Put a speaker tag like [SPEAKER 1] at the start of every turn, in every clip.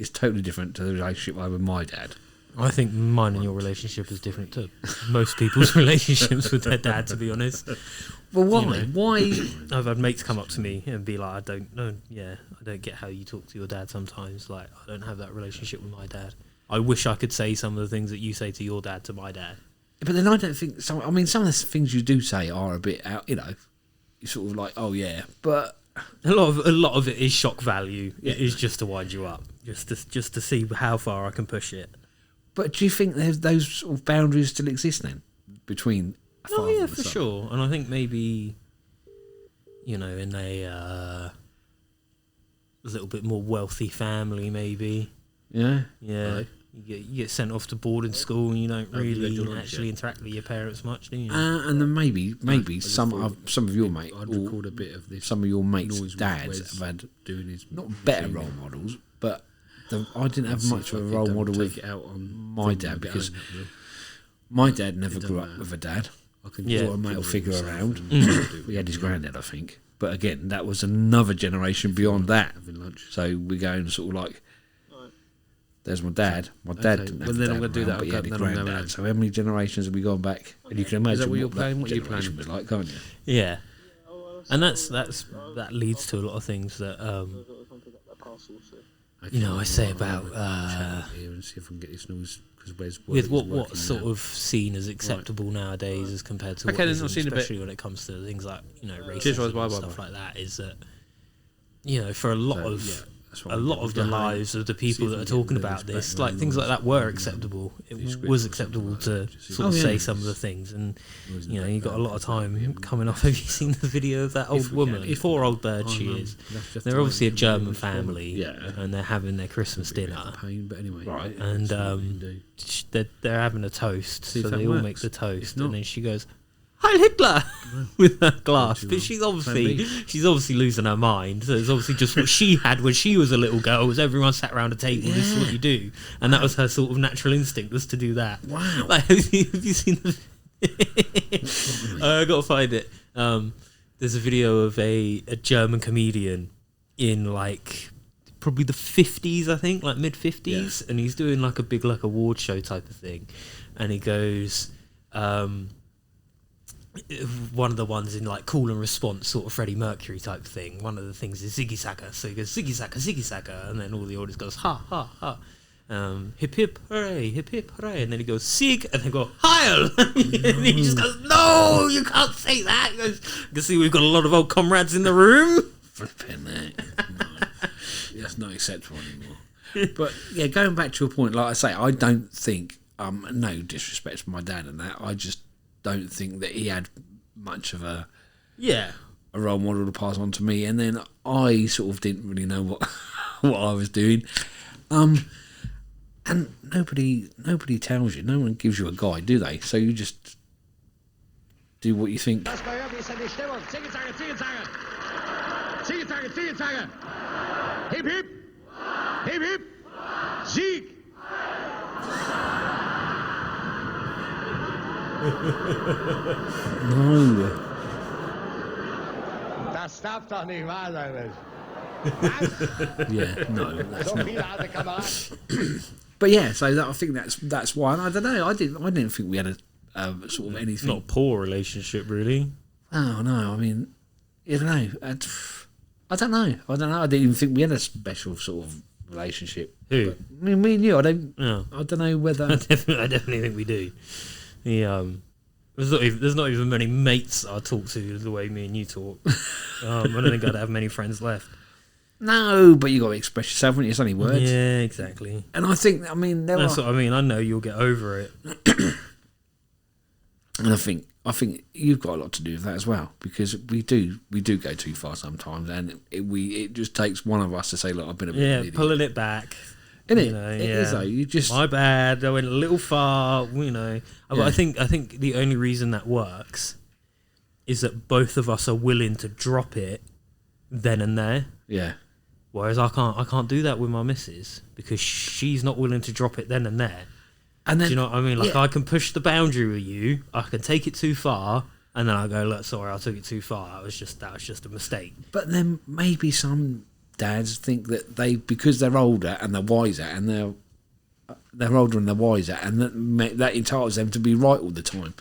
[SPEAKER 1] is totally different to the relationship I have with my dad.
[SPEAKER 2] I think mine and your relationship is different to most people's relationships with their dad, to be honest.
[SPEAKER 1] Well, why?
[SPEAKER 2] You know,
[SPEAKER 1] Why?
[SPEAKER 2] I've had mates come up to me and be like, I don't get how you talk to your dad sometimes. Like, I don't have that relationship with my dad. I wish I could say some of the things that you say to your dad to my dad.
[SPEAKER 1] But then I don't think some. I mean, some of the things you do say are a bit out. You know, you're sort of like, oh yeah, but
[SPEAKER 2] a lot of it is shock value. Yeah. It is just to wind you up, just to see how far I can push it.
[SPEAKER 1] But do you think there's those sort of boundaries still exist then between?
[SPEAKER 2] Oh yeah, for sure. And I think maybe, you know, in a little bit more wealthy family, maybe.
[SPEAKER 1] Yeah.
[SPEAKER 2] Yeah. Right. You get sent off to boarding school and you don't really actually interact with your parents much, do you?
[SPEAKER 1] And then maybe some of your mates,
[SPEAKER 3] I'd record a bit of this.
[SPEAKER 1] Some of your mates' dads have had
[SPEAKER 3] doing his
[SPEAKER 1] not better role models, but I didn't have much of a role model with my dad because my dad never grew up with a dad or a male figure around. We had his granddad, I think. But again, that was another generation beyond that. So we're going sort of like, there's my dad. My dad didn't have a dad around, but he had a granddad. So how many generations have we gone back? And you can imagine what that generation was like, can't you?
[SPEAKER 2] Yeah. And that leads to a lot of things that you know, I say about with what's sort of seen as acceptable nowadays as compared to what isn't, especially when it comes to things like, you know, racism and stuff like that, is that, you know, for a lot of the lives of the people that are talking about this, like things like that were acceptable. It was acceptable to sort of say some of the things, and you know, you got a lot of time coming off. Have you seen the video of that old woman? Poor old bird she is. They're obviously a German family, and they're having their Christmas dinner, right? And they're having a toast, so they all make the toast, and then she goes, Heil Hitler, with her glass. But she's obviously losing her mind. So it's obviously just what she had when she was a little girl, was everyone sat around a table, this is what you do. And that was her sort of natural instinct, was to do that.
[SPEAKER 1] Wow.
[SPEAKER 2] Like, have you seen the I gotta find it. There's a video of a German comedian in like probably the 50s, I think, like mid 50s, and he's doing like a big like award show type of thing, and he goes, one of the ones in like Call and Response, sort of Freddie Mercury type thing. One of the things is Ziggy Zaga, so he goes Ziggy Zaga, and then all the audience goes ha ha ha, hip hip hooray, and then he goes Sig, and they go Heil, and he just goes, no, you can't say that. He goes, you can see we've got a lot of old comrades in the room.
[SPEAKER 1] Flipping that, no. That's not acceptable anymore. But yeah, going back to a point, like I say, I don't think no disrespect to my dad and that, I just don't think that he had much of a role model to pass on to me, and then I sort of didn't really know what I was doing, and nobody tells you, no one gives you a guide, do they? So you just do what you think.
[SPEAKER 4] Hip hip, hip hip, Sieg.
[SPEAKER 1] No.
[SPEAKER 4] Das darf doch nicht wahr sein.
[SPEAKER 1] Yeah, no, that's not. But yeah, so I think that's why. And I don't know. I didn't think we had a sort of anything.
[SPEAKER 2] Not a poor relationship, really.
[SPEAKER 1] Oh no, I mean, I don't know. I don't know. I didn't even think we had a special sort of relationship.
[SPEAKER 2] Who?
[SPEAKER 1] But, I mean, me and you. I don't know whether.
[SPEAKER 2] I definitely think we do. There's not even many mates I talk to the way me and you talk. I don't think I'd have many friends left.
[SPEAKER 1] No, but you got to express yourself when it's only words.
[SPEAKER 2] Yeah, exactly.
[SPEAKER 1] And I think, I mean,
[SPEAKER 2] that's what I mean. I know you'll get over it.
[SPEAKER 1] And I think you've got a lot to do with that as well, because we do go too far sometimes, and it just takes one of us to say, look, I've been a bit of an idiot.
[SPEAKER 2] Pulling it back.
[SPEAKER 1] Isn't it? You know, it is though. You just,
[SPEAKER 2] my bad. I went a little far. You know, but I think the only reason that works is that both of us are willing to drop it then and there.
[SPEAKER 1] Yeah.
[SPEAKER 2] Whereas I can't do that with my missus, because she's not willing to drop it then and there. And then, do you know what I mean? Like, I can push the boundary with you. I can take it too far, and then I go, look, sorry, I took it too far. That was just a mistake.
[SPEAKER 1] But then maybe some dads think that because they're older and they're wiser and they're older and they're wiser, and that entitles them to be right all the time,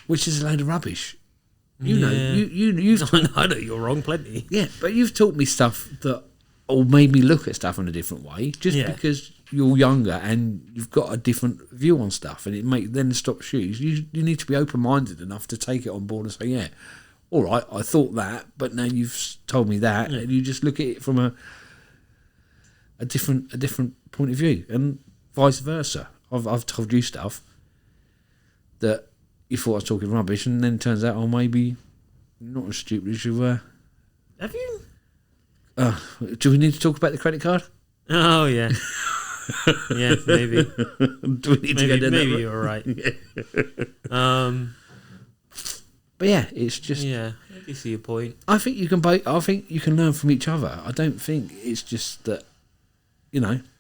[SPEAKER 1] which is a load of rubbish. You've
[SPEAKER 2] I know you're wrong plenty.
[SPEAKER 1] Yeah, but you've taught me stuff that or made me look at stuff in a different way because you're younger and you've got a different view on stuff, and then stops you. You need to be open-minded enough to take it on board and say, yeah, all right, I thought that, but now you've told me that, and you just look at it from a different point of view, and vice versa. I've told you stuff that you thought I was talking rubbish, and then it turns out, maybe you're not as stupid as you were.
[SPEAKER 2] Have you?
[SPEAKER 1] Do we need to talk about the credit card?
[SPEAKER 2] Oh, yeah. Yeah, maybe.
[SPEAKER 1] Do we need to go down
[SPEAKER 2] maybe you're right.
[SPEAKER 1] But yeah, it's just...
[SPEAKER 2] Yeah, I see your point.
[SPEAKER 1] I think you can learn from each other. I don't think it's just that,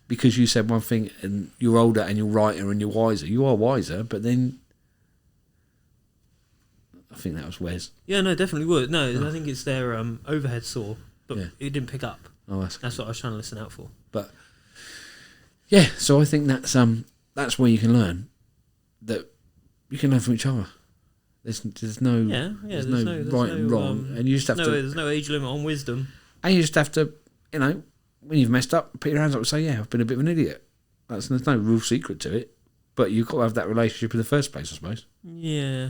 [SPEAKER 1] because you said one thing and you're older and you're righter and you're wiser. You are wiser, but then... I think that was Wes.
[SPEAKER 2] Yeah, no, definitely would. No, I think it's their overhead saw, but it didn't pick up.
[SPEAKER 1] Oh,
[SPEAKER 2] that's what I was trying to listen out for.
[SPEAKER 1] But yeah, so I think that's where you can learn that you can learn from each other. There's no there's no right and wrong, and you just have to.
[SPEAKER 2] There's no age limit on wisdom,
[SPEAKER 1] and you just have to, when you've messed up, put your hands up and say, "Yeah, I've been a bit of an idiot." There's no real secret to it, but you've got to have that relationship in the first place, I suppose.
[SPEAKER 2] Yeah.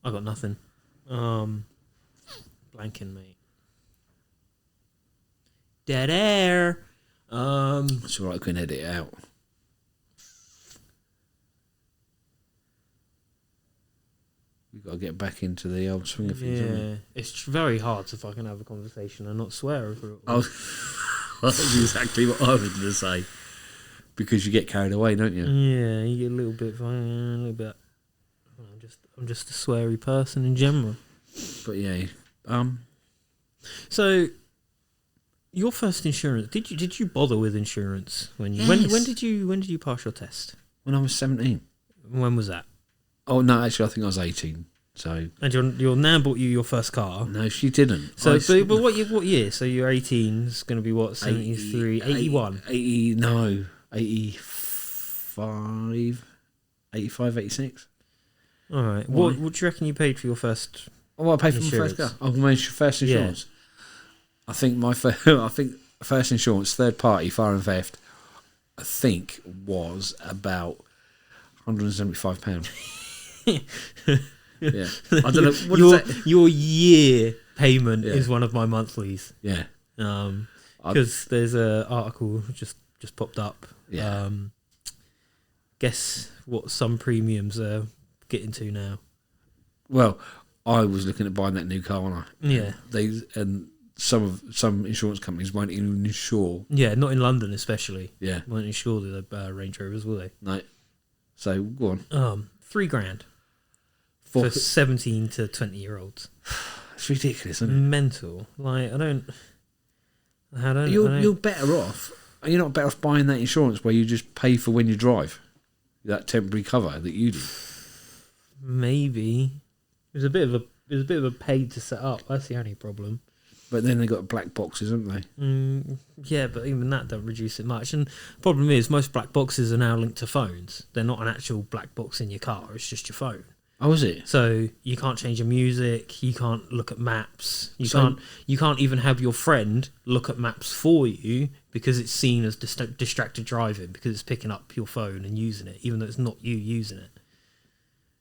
[SPEAKER 2] I got nothing. Blanking, mate. Dead air.
[SPEAKER 1] It's alright, I can edit it out. We've got to get back into the old swing of things, haven't we?
[SPEAKER 2] It's very hard to fucking have a conversation and not swear over it.
[SPEAKER 1] That's exactly what I was going to say. Because you get carried away, don't you?
[SPEAKER 2] Yeah, you get a little bit. I'm just a sweary person in general.
[SPEAKER 1] But yeah,
[SPEAKER 2] So, your first insurance? Did you bother with insurance when
[SPEAKER 1] Yes.
[SPEAKER 2] when did you pass your test?
[SPEAKER 1] When I was 17.
[SPEAKER 2] When was that?
[SPEAKER 1] Oh no, actually, I think I was 18. So.
[SPEAKER 2] And your nan bought you your first car.
[SPEAKER 1] No, she didn't.
[SPEAKER 2] So, but what year? So you're 18. It's going to be what, 73, 81?
[SPEAKER 1] 80. No, 85, 86.
[SPEAKER 2] All right. What do you reckon you paid for your first?
[SPEAKER 1] What I paid for my first car? Oh, my first insurance. Yeah. I think first insurance, third party, fire and theft, I think was about £175. Yeah, I don't know.
[SPEAKER 2] Your year payment is one of my monthlies.
[SPEAKER 1] Yeah.
[SPEAKER 2] Because there's a article just popped up.
[SPEAKER 1] Yeah.
[SPEAKER 2] Guess what some premiums are getting to now.
[SPEAKER 1] Well, I was looking at buying that new car, wasn't I?
[SPEAKER 2] Yeah.
[SPEAKER 1] Some insurance companies won't even insure.
[SPEAKER 2] Yeah, not in London especially.
[SPEAKER 1] Yeah.
[SPEAKER 2] Won't insure the Range Rovers, will they?
[SPEAKER 1] No. So go on.
[SPEAKER 2] $3,000 for 17 to 20-year-olds.
[SPEAKER 1] It's ridiculous, isn't it?
[SPEAKER 2] Mental. Like
[SPEAKER 1] You're better off. You're not better off buying that insurance where you just pay for when you drive. That temporary cover that you do.
[SPEAKER 2] Maybe it was a bit of a pain to set up. That's the only problem.
[SPEAKER 1] But then they got black boxes, haven't they?
[SPEAKER 2] Yeah, but even that don't reduce it much. And the problem is, most black boxes are now linked to phones. They're not an actual black box in your car. It's just your phone.
[SPEAKER 1] Oh, is it?
[SPEAKER 2] So you can't change your music. You can't look at maps. You can't even have your friend look at maps for you because it's seen as distracted driving because it's picking up your phone and using it, even though it's not you using it.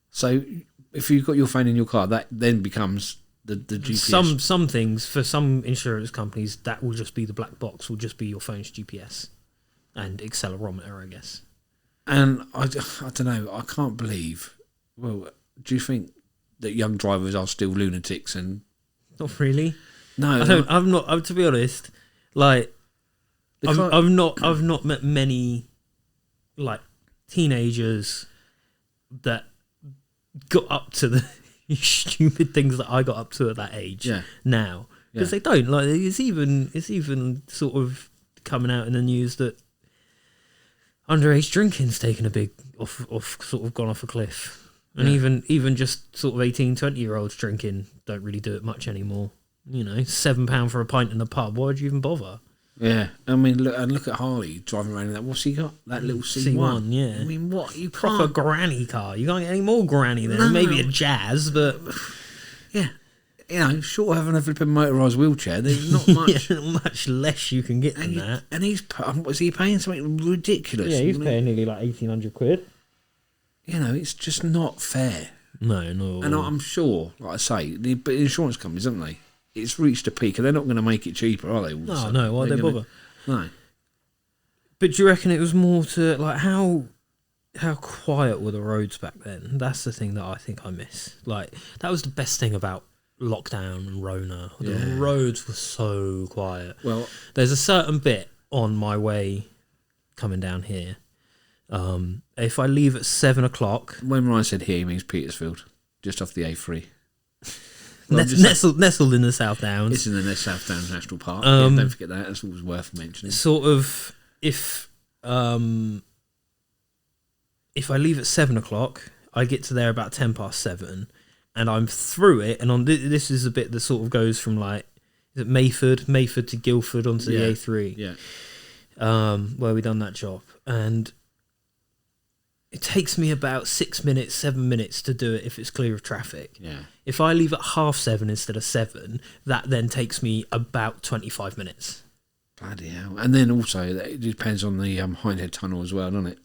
[SPEAKER 1] So if you've got your phone in your car, that then becomes the GPS.
[SPEAKER 2] Some things for some insurance companies that will just be the black box, will just be your phone's GPS and accelerometer, I guess. And
[SPEAKER 1] I don't know. I can't believe. Well, do you think that young drivers are still lunatics? And
[SPEAKER 2] not really.
[SPEAKER 1] No,
[SPEAKER 2] I'm not. To be honest, like I've not met many like teenagers that got up to the stupid things that I got up to at that age.
[SPEAKER 1] Yeah.
[SPEAKER 2] Now, because they don't like. It's even sort of coming out in the news that underage drinking's taken a big off sort of gone off a cliff. And even just sort of 18, 20-year-olds drinking don't really do it much anymore. You know, £7 for a pint in the pub. Why would you even bother?
[SPEAKER 1] Yeah, I mean, look at Harley driving around in that. What's he got? That little C1.
[SPEAKER 2] Yeah.
[SPEAKER 1] I mean, what? You
[SPEAKER 2] proper
[SPEAKER 1] can't...
[SPEAKER 2] granny car. You can't get any more granny than maybe a Jazz, but
[SPEAKER 1] yeah, you know, short of having a flipping motorised wheelchair, there's not much.
[SPEAKER 2] Much less you can get than that.
[SPEAKER 1] And was he paying something ridiculous?
[SPEAKER 2] Yeah, he's paying nearly like £1,800.
[SPEAKER 1] You know, it's just not fair.
[SPEAKER 2] No.
[SPEAKER 1] And I'm sure, like I say, the insurance companies, haven't they? It's reached a peak, and they're not going to make it cheaper, are they?
[SPEAKER 2] No. Why they bother?
[SPEAKER 1] No.
[SPEAKER 2] But do you reckon it was more to like how quiet were the roads back then? That's the thing that I think I miss. Like that was the best thing about lockdown and Rona. The roads were so quiet. Well, there's a certain bit on my way coming down here. If I leave at 7 o'clock,
[SPEAKER 1] when Ryan said here, he means Petersfield, just off the A3.
[SPEAKER 2] Well, nestled in the South Downs.
[SPEAKER 1] It's in the South Downs National Park. Don't forget that. That's always worth mentioning.
[SPEAKER 2] Sort of, if I leave at 7 o'clock, I get to there about 7:10, and I'm through it. And on this is a bit that sort of goes from like is it Mayford to Guildford onto the A3.
[SPEAKER 1] Yeah.
[SPEAKER 2] Where we done that job, and it takes me about 6 minutes, 7 minutes to do it if it's clear of traffic.
[SPEAKER 1] Yeah.
[SPEAKER 2] If I leave at 7:30 instead of 7, that then takes me about 25 minutes.
[SPEAKER 1] Bloody hell. And then also, it depends on the Hindhead Tunnel as well, doesn't it?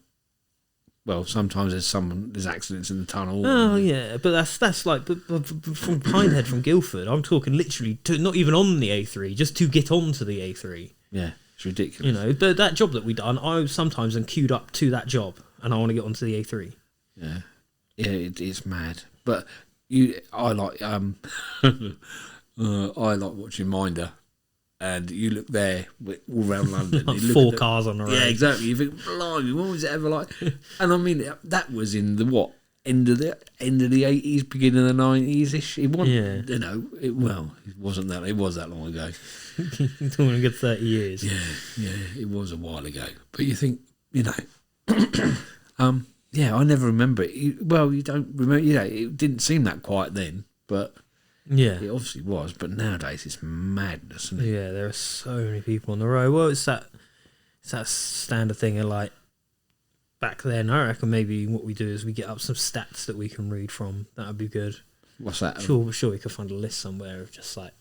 [SPEAKER 1] Well, sometimes there's accidents in the tunnel.
[SPEAKER 2] Oh, yeah, but that's like but from Hindhead from Guildford, I'm talking literally not even on the A3, just to get onto the A3.
[SPEAKER 1] Yeah, it's ridiculous.
[SPEAKER 2] You know, that job that we done, I sometimes am queued up to that job, and I want to get onto the A3.
[SPEAKER 1] Yeah, it's mad. But I like I like watching Minder, and you look there all around London.
[SPEAKER 2] Like 4 cars on the road.
[SPEAKER 1] Yeah, exactly. You think, blimey, what was it ever like? And I mean, that was in the end of the 80s, beginning of the 90s ish. It wasn't, you know, it wasn't that. It was that long ago.
[SPEAKER 2] You're talking a good 30 years.
[SPEAKER 1] Yeah, it was a while ago. But you think, you know, yeah, I never remember it. You don't remember. You know, it didn't seem that quiet then, but
[SPEAKER 2] yeah,
[SPEAKER 1] it obviously was. But nowadays, it's madness, isn't it?
[SPEAKER 2] Yeah, there are so many people on the road. Well, it's that standard thing of like back then. I reckon maybe what we do is we get up some stats that we can read from. That would be good.
[SPEAKER 1] What's that?
[SPEAKER 2] Sure, we could find a list somewhere of just like,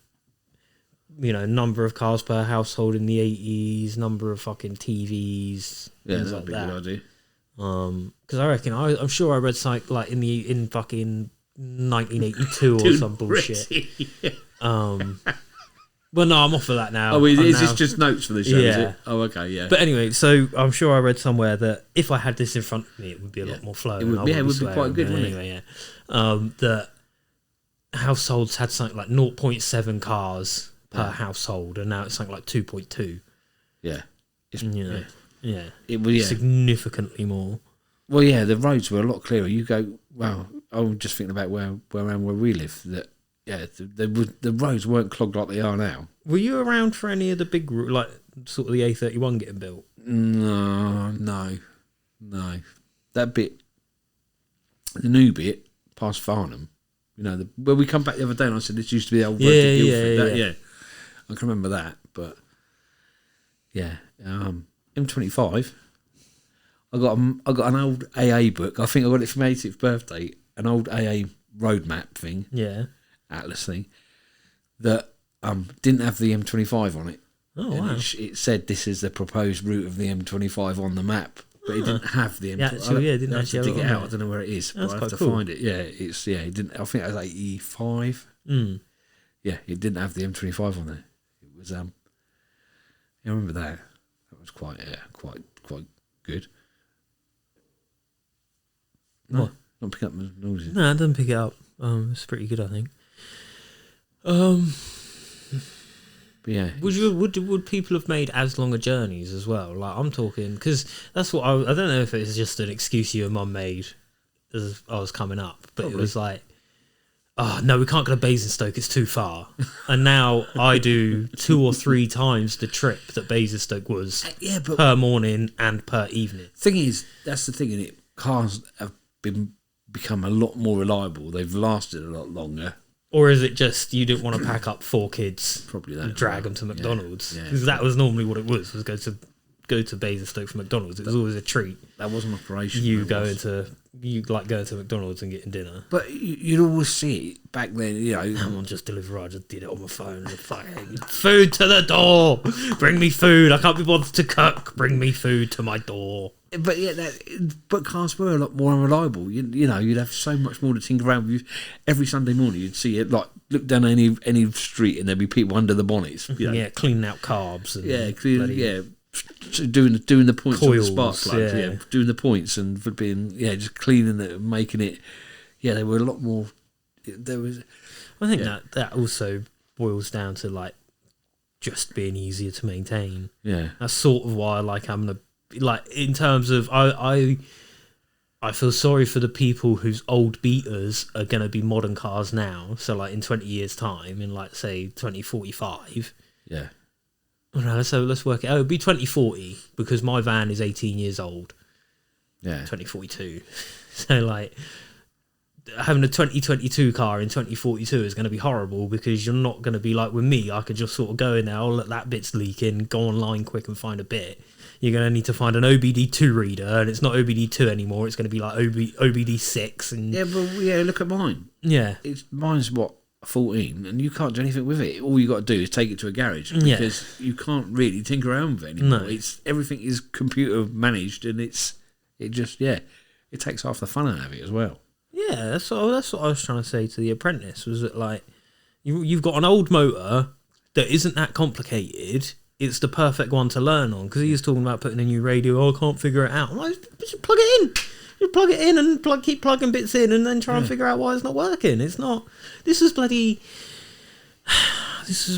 [SPEAKER 2] you know, number of cars per household in the 80s, number of fucking TVs, things like that. Yeah, that'd be a good idea. Because I reckon I'm sure I read something like in fucking 1982 or some bullshit. Well, no, I'm off of that now.
[SPEAKER 1] Oh, is this just notes for the show?
[SPEAKER 2] Yeah.
[SPEAKER 1] Is it? Oh, okay, yeah.
[SPEAKER 2] But anyway, so I'm sure I read somewhere that if I had this in front of me, it would be a lot more flow.
[SPEAKER 1] It would be quite good, wouldn't it?
[SPEAKER 2] Yeah. That households had something like 0.7 cars per household, and now it's something like 2.2.
[SPEAKER 1] Yeah.
[SPEAKER 2] Yeah.
[SPEAKER 1] It was
[SPEAKER 2] significantly more.
[SPEAKER 1] Well, yeah, the roads were a lot clearer. You go, well, I'm just thinking about where we live. That the roads weren't clogged like they are now.
[SPEAKER 2] Were you around for any of the big, like sort of the A31 getting built?
[SPEAKER 1] No. That bit, the new bit past Farnham. You know, where we come back the other day and I said this used to be the old road to Guildford. Yeah. I can remember that, but yeah, M25. I got an old AA book. I think I got it for my 80th birthday. An old AA road map thing.
[SPEAKER 2] Yeah.
[SPEAKER 1] Atlas thing. That didn't have the M25 on it.
[SPEAKER 2] Oh, wow.
[SPEAKER 1] It said this is the proposed route of the M25 on the map. But it didn't have the M25.
[SPEAKER 2] Yeah, it didn't actually
[SPEAKER 1] dig it out. I don't know where it is.
[SPEAKER 2] That's
[SPEAKER 1] but I have to
[SPEAKER 2] cool.
[SPEAKER 1] find it. Yeah, it didn't. I think it was 85. Yeah, it didn't have the M25 on there. It was I remember that. That was quite good. No, not picking up the noises.
[SPEAKER 2] No, it doesn't pick it up. It's pretty good, I think.
[SPEAKER 1] But yeah,
[SPEAKER 2] would people have made as longer journeys as well? Like I'm talking, because that's what I don't know if it's just an excuse your mum made as I was coming up, but Probably. It was like, oh no, we can't go to Basingstoke, it's too far. And now I do 2 or 3 times the trip that Basingstoke was per morning and per evening.
[SPEAKER 1] Thing is, that's the thing, innit? Cars have been become a lot more reliable. They've lasted a lot longer.
[SPEAKER 2] Or is it just you didn't want to pack up 4 kids
[SPEAKER 1] probably that
[SPEAKER 2] and drag them to McDonald's?
[SPEAKER 1] Yeah.
[SPEAKER 2] Because that was normally what it was go to Basingstoke for McDonald's. It was always a treat.
[SPEAKER 1] That was an operation.
[SPEAKER 2] You going to McDonald's and getting dinner.
[SPEAKER 1] But you'd always see it back then, you know.
[SPEAKER 2] Come on, just deliver. I just did it on my phone. Food to the door. Bring me food. I can't be bothered to cook. Bring me food to my door.
[SPEAKER 1] But but cars were a lot more unreliable. You know, you'd have so much more to tinker around with. Every Sunday morning, you'd see it, like, look down any street and there'd be people under the bonnets. You know?
[SPEAKER 2] Yeah, cleaning out carbs. And
[SPEAKER 1] doing the points
[SPEAKER 2] coils,
[SPEAKER 1] on the spark plugs. Doing the points and flipping, just cleaning it and making it. Yeah, they were a lot more. There was.
[SPEAKER 2] I think that also boils down to, like, just being easier to maintain.
[SPEAKER 1] Yeah,
[SPEAKER 2] that's sort of why I like having in terms of I feel sorry for the people whose old beaters are going to be modern cars now. So, like, in 20 years' time, in, like, say 2045.
[SPEAKER 1] Yeah.
[SPEAKER 2] So let's work it out. It'll be 2040 because my van is 18 years old.
[SPEAKER 1] Yeah.
[SPEAKER 2] 2042. So, like, having a 2022 car in 2042 is going to be horrible because you're not going to be like with me. I could just sort of go in there, oh, look, that bit's leaking, go online quick and find a bit. You're going to need to find an OBD2 reader, and it's not OBD2 anymore. It's going to be like OBD6. And
[SPEAKER 1] look at mine.
[SPEAKER 2] Yeah.
[SPEAKER 1] Mine's, 14, and you can't do anything with it. All you got to do is take it to a garage because you can't really tinker around with it anymore.
[SPEAKER 2] No.
[SPEAKER 1] Everything is computer managed, and it takes half the fun out of it as well.
[SPEAKER 2] Yeah, that's what I was trying to say to the apprentice, was that, like, you've got an old motor that isn't that complicated. It's the perfect one to learn on, because he was talking about putting a new radio. Oh, I can't figure it out. I'm like, just plug it in. You plug it in and keep plugging bits in, and then try and figure out why it's not working. It's not. This was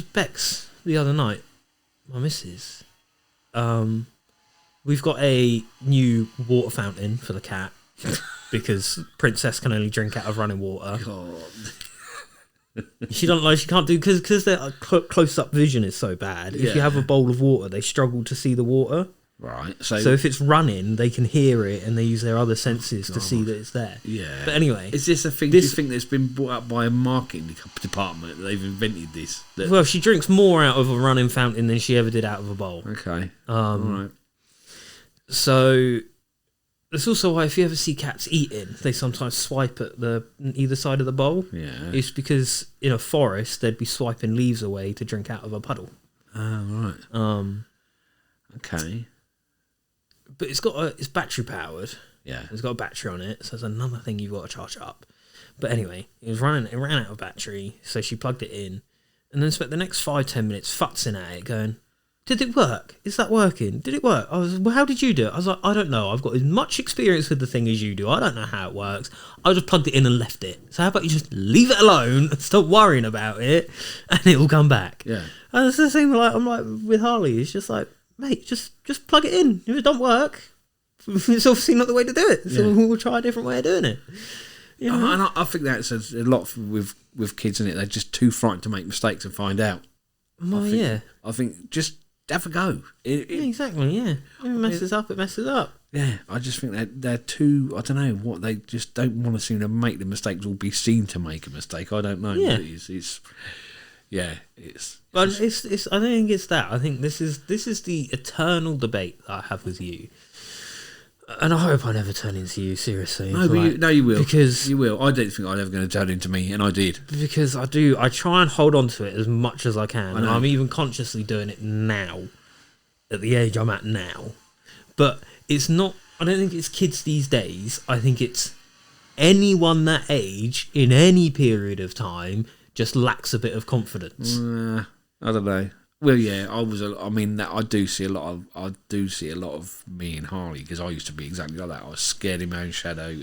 [SPEAKER 2] Bex the other night. My missus. We've got a new water fountain for the cat because Princess can only drink out of running water.
[SPEAKER 1] God.
[SPEAKER 2] She can't do because their close up vision is so bad. If you have a bowl of water, they struggle to see the water.
[SPEAKER 1] Right.
[SPEAKER 2] So if it's running, they can hear it and they use their other senses to see that it's there.
[SPEAKER 1] Yeah.
[SPEAKER 2] But anyway,
[SPEAKER 1] is this a thing? Do you think that's been brought up by a marketing department that they've invented this?
[SPEAKER 2] Well, she drinks more out of a running fountain than she ever did out of a bowl.
[SPEAKER 1] Okay. All right.
[SPEAKER 2] So that's also why if you ever see cats eating, they sometimes swipe at either side of the bowl.
[SPEAKER 1] Yeah.
[SPEAKER 2] It's because in a forest they'd be swiping leaves away to drink out of a puddle.
[SPEAKER 1] Oh, right. Okay.
[SPEAKER 2] But it's battery powered.
[SPEAKER 1] Yeah.
[SPEAKER 2] It's got a battery on it, so there's another thing you've got to charge up. But anyway, it ran out of battery, so she plugged it in, and then spent the next 5-10 minutes futzing at it, going, "Did it work? Is that working? Did it work?" I was, "Well, how did you do it?" I was like, "I don't know. I've got as much experience with the thing as you do. I don't know how it works. I just plugged it in and left it. So how about you just leave it alone and stop worrying about it, and it will come back."
[SPEAKER 1] Yeah.
[SPEAKER 2] And it's the same. I'm like with Harley. It's just like, mate, just plug it in. If it don't work, it's obviously not the way to do it. So we'll try a different way of doing it. You know?
[SPEAKER 1] And I think that's a lot with kids, isn't it? They're just too frightened to make mistakes and find out.
[SPEAKER 2] Well,
[SPEAKER 1] I think just have a go.
[SPEAKER 2] Exactly, yeah. If it messes up, it messes up.
[SPEAKER 1] Yeah, I just think they're too, I don't know, what they just don't want to seem to make the mistakes or be seen to make a mistake. I don't know.
[SPEAKER 2] Yeah. But I don't think it's that. I think this is the eternal debate that I have with you. And I hope I never turn into you, seriously.
[SPEAKER 1] No, you will.
[SPEAKER 2] Because
[SPEAKER 1] you will. I didn't think I was ever going to turn into me, and I did.
[SPEAKER 2] Because I try and hold on to it as much as I can. And I'm even consciously doing it now, at the age I'm at now. But it's not, I don't think it's kids these days. I think it's anyone that age, in any period of time, just lacks a bit of confidence.
[SPEAKER 1] I don't know. Well, yeah, I do see a lot of me and Harley, because I used to be exactly like that. I was scared in my own shadow.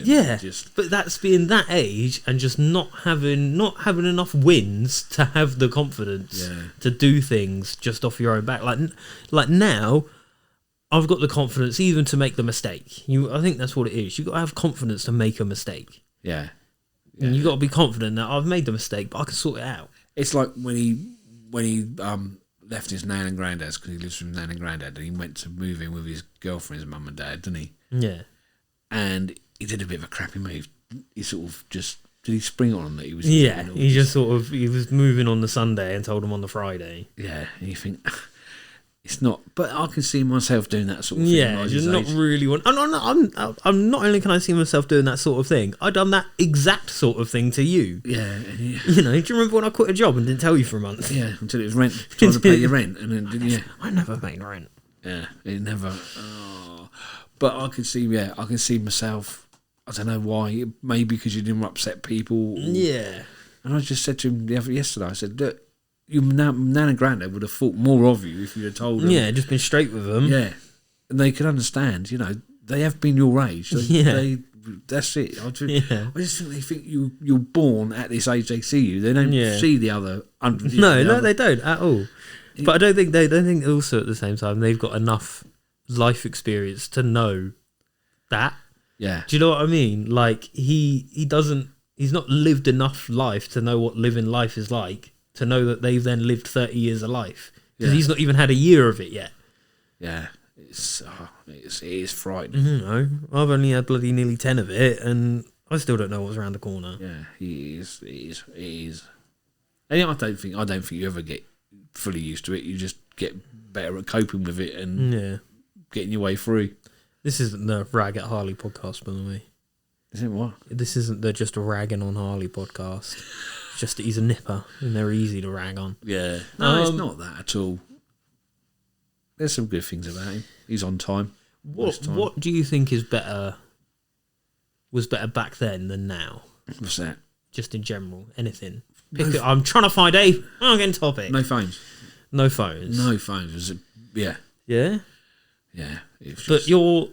[SPEAKER 2] But that's being that age and just not having enough wins to have the confidence to do things just off your own back. Like now, I've got the confidence even to make the mistake. I think that's what it is. You've got to have confidence to make a mistake.
[SPEAKER 1] Yeah.
[SPEAKER 2] And you've got to be confident that I've made the mistake, but I can sort it out.
[SPEAKER 1] It's like when he left his nan and granddad's, because he lives with his nan and granddad, and he went to move in with his girlfriend's mum and dad, didn't he?
[SPEAKER 2] Yeah.
[SPEAKER 1] And he did a bit of a crappy move. he sort of just did he spring on that he was
[SPEAKER 2] he just sort of he was moving on the Sunday and told him on the Friday.
[SPEAKER 1] Yeah, and you think it's not, but I can see myself doing that sort of thing.
[SPEAKER 2] Yeah, just not really want. I'm not only can I see myself doing that sort of thing. I've done that exact sort of thing to you.
[SPEAKER 1] Yeah,
[SPEAKER 2] you know. Do you remember when I quit a job and didn't tell you for a month?
[SPEAKER 1] Yeah, until it was rent, trying to pay your rent, and then
[SPEAKER 2] I never paid rent.
[SPEAKER 1] Yeah, it never. Oh. But I can see, I can see myself. I don't know why. Maybe because you didn't upset people.
[SPEAKER 2] Yeah.
[SPEAKER 1] And I just said to him yesterday. I said, look, your nan and granddad would have thought more of you if you'd have told them.
[SPEAKER 2] Yeah, just been straight with them.
[SPEAKER 1] Yeah, and they could understand. You know, they have been your age. That's it. I just think they think you're born at this age. They see you. They don't see the other.
[SPEAKER 2] No, they don't at all. But I don't think also at the same time they've got enough life experience to know that.
[SPEAKER 1] Yeah.
[SPEAKER 2] Do you know what I mean? Like he's not lived enough life to know what living life is like, to know that they've then lived 30 years of life. Because he's not even had a year of it yet.
[SPEAKER 1] Yeah. It is frightening.
[SPEAKER 2] No, I've only had bloody nearly 10 of it and I still don't know what's around the corner.
[SPEAKER 1] Yeah, he is. And I don't think you ever get fully used to it. You just get better at coping with it and getting your way through. This
[SPEAKER 2] isn't the Rag at Harley podcast, by the way.
[SPEAKER 1] Is it what?
[SPEAKER 2] This isn't the just a ragging on Harley podcast. It's just that he's a nipper and they're easy to rag on.
[SPEAKER 1] Yeah. No, it's not that at all. There's some good things about him. He's on time.
[SPEAKER 2] What do you think was better back then than now?
[SPEAKER 1] What's that?
[SPEAKER 2] Just in general, anything. I'm trying to find a fucking topic.
[SPEAKER 1] No phones.
[SPEAKER 2] No phones.
[SPEAKER 1] No phones. Yeah.
[SPEAKER 2] Yeah?
[SPEAKER 1] Yeah.
[SPEAKER 2] But you're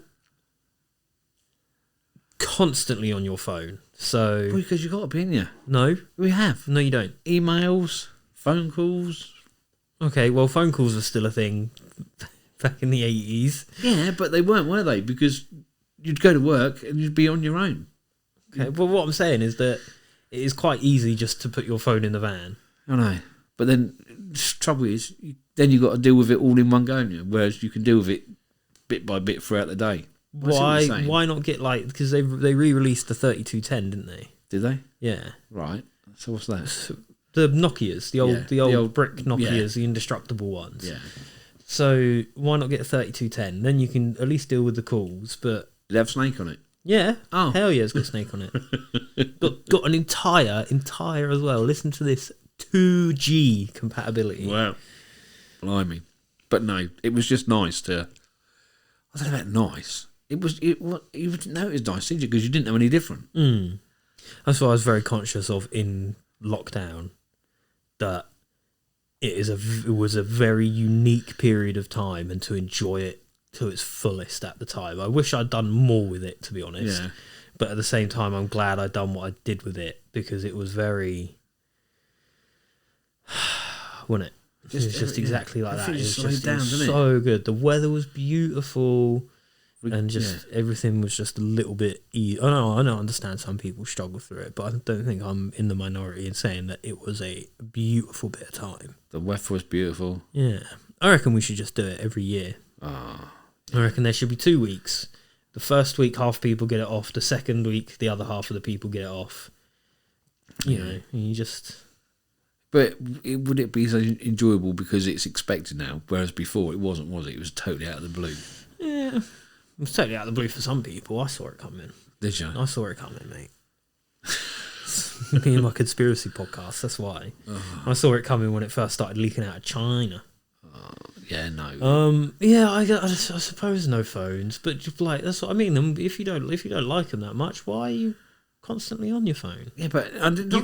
[SPEAKER 2] constantly on your phone. So
[SPEAKER 1] because you got to be in you.
[SPEAKER 2] No.
[SPEAKER 1] We have.
[SPEAKER 2] No, you don't.
[SPEAKER 1] Emails, phone calls.
[SPEAKER 2] Okay, well, phone calls were still a thing back in the 80s.
[SPEAKER 1] Yeah, but they weren't, were they? Because you'd go to work and you'd be on your own.
[SPEAKER 2] Okay, well, what I'm saying is that it is quite easy just to put your phone in the van.
[SPEAKER 1] I know. But then the trouble is, then you've got to deal with it all in one go, whereas you can deal with it bit by bit throughout the day.
[SPEAKER 2] Why not get because they re-released the 3210, didn't they?
[SPEAKER 1] Did they?
[SPEAKER 2] Yeah.
[SPEAKER 1] Right. So what's that?
[SPEAKER 2] The Nokias, the old brick Nokias, the indestructible ones.
[SPEAKER 1] Yeah.
[SPEAKER 2] So why not get a 3210? Then you can at least deal with the calls. But
[SPEAKER 1] did it have Snake on it?
[SPEAKER 2] Yeah. Oh, hell yeah, it's got Snake on it. got an entire as well. Listen to this, 2G compatibility.
[SPEAKER 1] Wow. Blimey. But no, it was just nice to. I don't know about nice. You didn't know it was nice, did you? Because you didn't know any different.
[SPEAKER 2] That's what I was very conscious of in lockdown. That it was a very unique period of time, and to enjoy it to its fullest at the time. I wish I'd done more with it, to be honest.
[SPEAKER 1] Yeah.
[SPEAKER 2] But at the same time, I'm glad I'd done what I did with it, because it was very, wasn't it? It was just exactly like that. It was just so good. The weather was beautiful, and just everything was just a little bit easy. I don't understand some people struggle through it, but I don't think I'm in the minority in saying that it was a beautiful bit of time.
[SPEAKER 1] The weather was beautiful.
[SPEAKER 2] Yeah. I reckon we should just do it every year.
[SPEAKER 1] I
[SPEAKER 2] reckon there should be 2 weeks. The first week, half people get it off. The second week, the other half of the people get it off. You know, you just...
[SPEAKER 1] But would it be so enjoyable because it's expected now, whereas before it wasn't, was it? It was totally out of the blue.
[SPEAKER 2] Yeah. It was totally out of the blue for some people. I saw it coming.
[SPEAKER 1] Did you?
[SPEAKER 2] I saw it coming, mate. Me and my conspiracy podcast, that's why. I saw it coming when it first started leaking out of China.
[SPEAKER 1] Yeah, no.
[SPEAKER 2] Yeah, I suppose no phones, but just like that's what I mean. If you don't like them that much, why are you constantly on your phone?
[SPEAKER 1] Yeah, but
[SPEAKER 2] you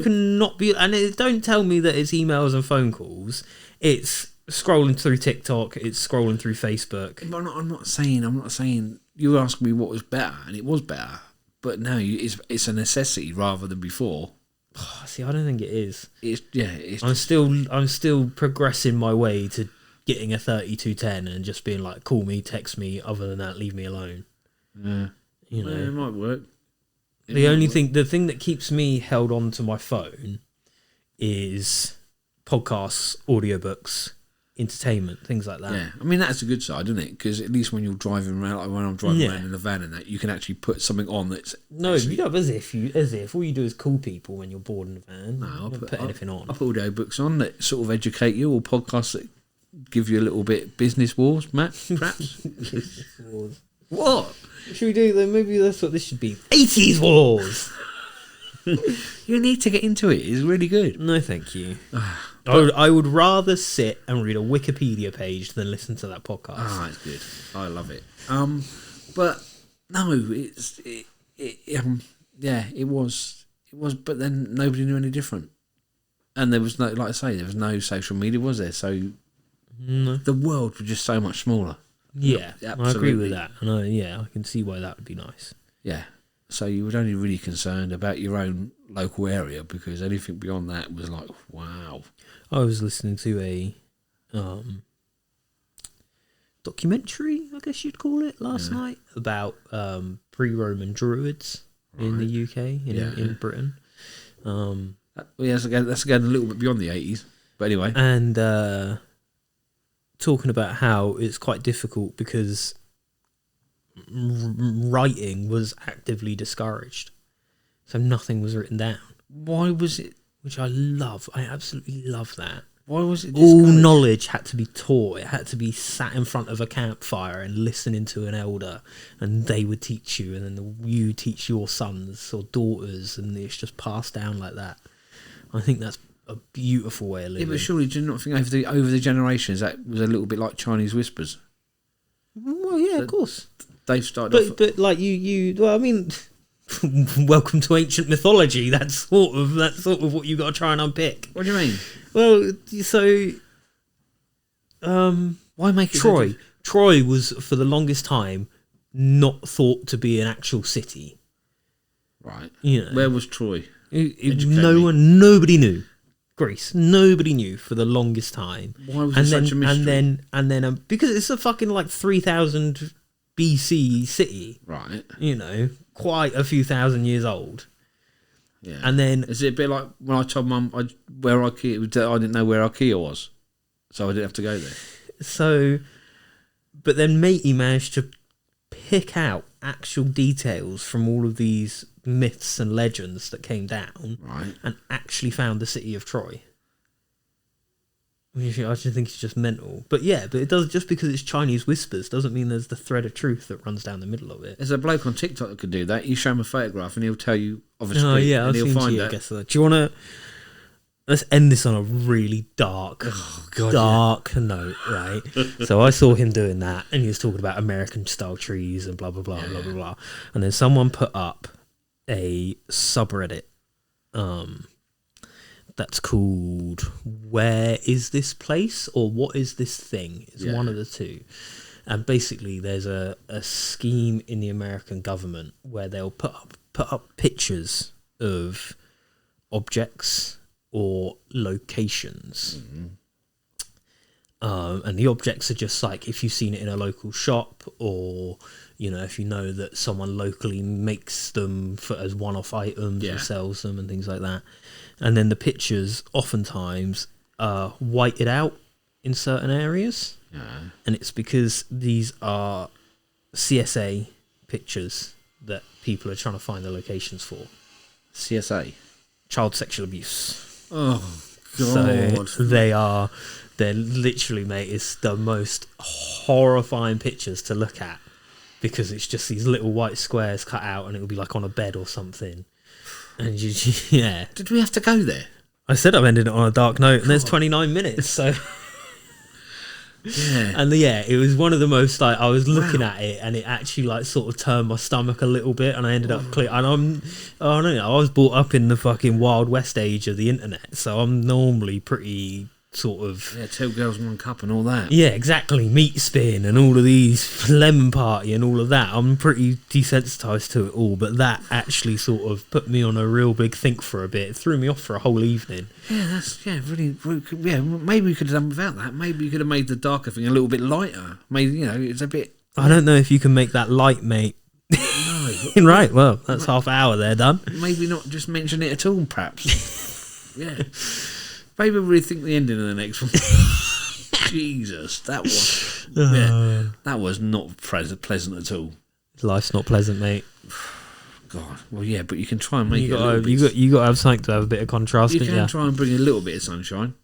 [SPEAKER 2] can not be. And don't tell me that it's emails and phone calls. It's scrolling through TikTok. It's scrolling through Facebook.
[SPEAKER 1] But I'm not saying. You asked me what was better, and it was better. But no, it's a necessity rather than before.
[SPEAKER 2] See, I don't think it is.
[SPEAKER 1] I'm
[SPEAKER 2] still progressing my way to getting a 3210 and just being like, call me, text me. Other than that, leave me alone.
[SPEAKER 1] Yeah,
[SPEAKER 2] you know,
[SPEAKER 1] it might work.
[SPEAKER 2] The thing that keeps me held on to my phone is podcasts, audiobooks, entertainment, things like that.
[SPEAKER 1] Yeah, I mean that's a good side, isn't it? Because at least when you're driving around, like when I'm driving around in a van and that, you can actually put something on that's
[SPEAKER 2] you don't. As if all you do is call people when you're bored in a van. No, I'll put anything on.
[SPEAKER 1] I put audiobooks on that sort of educate you, or podcasts that give you a little bit business wars, Matt. Perhaps.
[SPEAKER 2] Wars.
[SPEAKER 1] What
[SPEAKER 2] should we do then? Maybe that's what this should be. 80s wars.
[SPEAKER 1] You need to get into it. It's really good.
[SPEAKER 2] No, thank you. I would rather sit and read a Wikipedia page than listen to that podcast.
[SPEAKER 1] Oh, it's good. I love it. But no, it was. But then nobody knew any different, and there was no, like I say, there was no social media, was there? So the world was just so much smaller.
[SPEAKER 2] Yeah, I agree with that, and I can see why that would be nice.
[SPEAKER 1] Yeah. So you were only really concerned about your own local area, because anything beyond that was like, wow.
[SPEAKER 2] I was listening to a documentary, I guess you'd call it, last night about pre-Roman druids in the UK, in Britain.
[SPEAKER 1] That's again a little bit beyond the 80s, but anyway.
[SPEAKER 2] And talking about how it's quite difficult because writing was actively discouraged, so nothing was written down.
[SPEAKER 1] Why was it?
[SPEAKER 2] Which I love. I absolutely love that.
[SPEAKER 1] Why was it?
[SPEAKER 2] All knowledge had to be taught. It had to be sat in front of a campfire and listening to an elder, and they would teach you, and then you teach your sons or daughters, and it's just passed down like that. I think that's a beautiful way of living.
[SPEAKER 1] Yeah, but surely do you not think over the generations that was a little bit like Chinese whispers?
[SPEAKER 2] Well, yeah, of course.
[SPEAKER 1] They've started
[SPEAKER 2] but like you well, I mean, welcome to ancient mythology. That's sort of what you got to try and unpick.
[SPEAKER 1] What do you mean?
[SPEAKER 2] Well, so
[SPEAKER 1] why make it
[SPEAKER 2] Troy? Troy was for the longest time not thought to be an actual city.
[SPEAKER 1] Right.
[SPEAKER 2] You know,
[SPEAKER 1] where was Troy?
[SPEAKER 2] Nobody knew. Greece. Nobody knew for the longest time.
[SPEAKER 1] Why was it such a mystery?
[SPEAKER 2] And then because it's a fucking like 3000 BC city,
[SPEAKER 1] right?
[SPEAKER 2] You know, quite a few thousand years old.
[SPEAKER 1] Yeah.
[SPEAKER 2] And then
[SPEAKER 1] is it a bit like when I told Mum where IKEA? I didn't know where IKEA was, so I didn't have to go there.
[SPEAKER 2] So, but then Matey managed to pick out actual details from all of these myths and legends that came down,
[SPEAKER 1] right? And
[SPEAKER 2] actually found the city of Troy. I just think it's just mental. But yeah, but it does, just because it's Chinese whispers doesn't mean there's the thread of truth that runs down the middle of it.
[SPEAKER 1] There's a bloke on TikTok that could do that. You show him a photograph and he'll tell you obviously.
[SPEAKER 2] Oh yeah,
[SPEAKER 1] and he'll find it.
[SPEAKER 2] I guess that. Do you want to? Let's end this on a really dark note, right? So I saw him doing that, and he was talking about American style trees and blah blah blah blah blah blah. And then someone put up a subreddit that's called "Where is this place?" or "What is this thing?" It's one of the two. And basically there's a scheme in the American government where they'll put up pictures of objects or locations. And the objects are just like if you've seen it in a local shop, or you know, if you know that someone locally makes them as one-off items or sells them and things like that. And then the pictures oftentimes are whited out in certain areas. And it's because these are CSA pictures that people are trying to find the locations for.
[SPEAKER 1] CSA?
[SPEAKER 2] Child sexual abuse.
[SPEAKER 1] Oh, God.
[SPEAKER 2] So they're literally, mate, it's the most horrifying pictures to look at, because it's just these little white squares cut out, and it'll be like on a bed or something. And yeah.
[SPEAKER 1] Did we have to go there?
[SPEAKER 2] I said I've ended it on a dark note, and there's 29 minutes, so...
[SPEAKER 1] Yeah.
[SPEAKER 2] And it was one of the most, like, I was looking at it, and it actually like sort of turned my stomach a little bit, and I ended up and I was brought up in the fucking Wild West age of the internet, so I'm normally pretty sort of
[SPEAKER 1] 2 girls 1 cup and all that.
[SPEAKER 2] Yeah, exactly. Meat spin and all of these, lemon party and all of that. I'm pretty desensitized to it all, but that actually sort of put me on a real big think for a bit. It threw me off for a whole evening.
[SPEAKER 1] Yeah, really. Yeah, maybe we could have done without that. Maybe you could have made the darker thing a little bit lighter. Maybe, it's a bit.
[SPEAKER 2] I don't know if you can make that light, mate. No. Right. Well, that's half an hour there done.
[SPEAKER 1] Maybe not just mention it at all, perhaps. Yeah. Maybe we'll rethink the ending of the next one. Jesus, that was that was not pleasant at all.
[SPEAKER 2] Life's not pleasant, mate.
[SPEAKER 1] God, well, yeah, but you can try and make
[SPEAKER 2] you got to have something to have a bit of contrast.
[SPEAKER 1] You can try and bring a little bit of sunshine.